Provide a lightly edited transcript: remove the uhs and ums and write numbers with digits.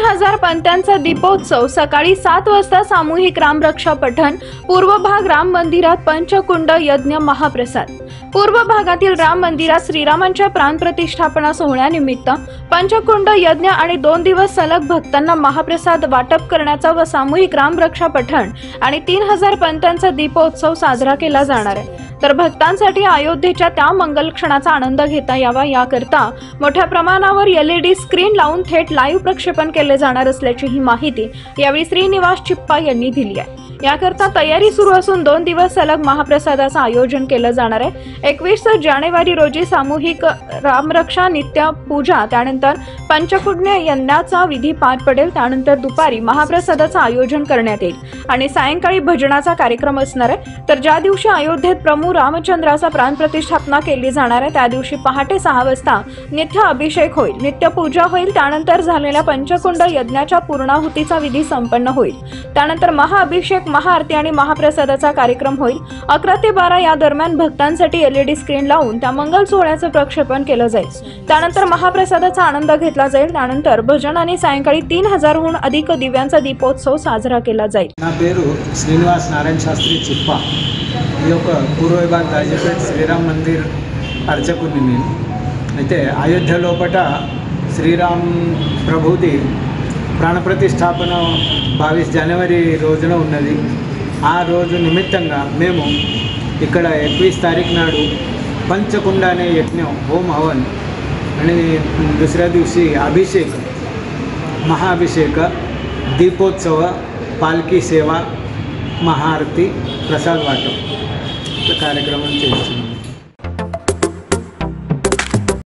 3000 पंत्यांचा दीपोत्सव सकाळी 7 वाजता सामूहिक रामरक्षा पठण। पूर्व भाग राम मंदिरात पंचकुंड यज्ञ महाप्रसाद। पूर्व भागातील राम मंदिरात श्रीरामांच्या प्राणप्रतिष्ठापना सोहळ्यानिमित्त पंचकुंड यज्ञ आणि 2 दिवस सलग भक्तांना महाप्रसाद वाटप करण्याचा व सामूहिक रामरक्षा पठण आणि 3000 पंत्यांचा दीपोत्सव साजरा केला जाणार आहे। तर भक्तांसाठी अयोध्येच्या त्या मंगल क्षणाचा आनंद घेता यावा याकरता मोठ्या प्रमाणावर LED स्क्रीन लावून थेट लाईव्ह प्रक्षेपण केले जाणार असल्याची ही माहिती यावेळी श्रीनिवास चिप्पा यांनी दिली आहे। याकरता तयारी सुरू असून 2 दिवस सलग महाप्रसादाचं आयोजन केलं जाणार आहे। 21 जानेवारी रोजी सामूहिक रामरक्षा नित्य पूजा, त्यानंतर पंचकुंड यज्ञाचा विधी पार पडेल। त्यानंतर दुपारी महाप्रसादाचं आयोजन करण्यात येईल आणि सायंकाळी भजनाचा कार्यक्रम असणार आहे। तर ज्या दिवशी अयोध्येत प्रभू रामचंद्राचा प्राणप्रतिष्ठापना केली जाणार आहे त्या दिवशी पहाटे 6 वाजता नित्य अभिषेक होईल, नित्य पूजा होईल। त्यानंतर झालेल्या पंचकुंड यज्ञाच्या पूर्णाहुतीचा विधी संपन्न होईल। त्यानंतर महाअभिषेक, महाआरती आणि महाप्रसादाचा कार्यक्रम होईल। 11 ते 12 या दरम्यान भक्तांसाठी LED स्क्रीन लावून त्या मंगल सोहळ्याचं प्रक्षेपण केलं जाईल। त्यानंतर महाप्रसादाचा आनंद घेतला जाईल। त्यानंतर भजन आणि सायंकाळी 3000 हून अधिक दिव्यांचा दीपोत्सव साजरा केला जाईल। నా పేరు శ్రీనివాస్ నారాయణ శాస్త్రి చిప్ప। ఈ యొక్క పూర్వ విభాగ రాజపేట శ్రీరామ్ మందిర్ అర్చకుని నేను అయితే అయోధ్య లోపట శ్రీరామ్ ప్రభుది ప్రాణప్రతిష్ఠాపన 22 జనవరి రోజున ఉన్నది। ఆ రోజు నిమిత్తంగా మేము ఇక్కడ 21 తారీఖు నాడు पंचकुंड अने यज्ञ होम हवन आणि दुसऱ्या दिवशी अभिषेक, महाअभिषेक, दीपोत्सव, पालखी सेवा, महाआरती, प्रसाद वाटप कार्यक्रम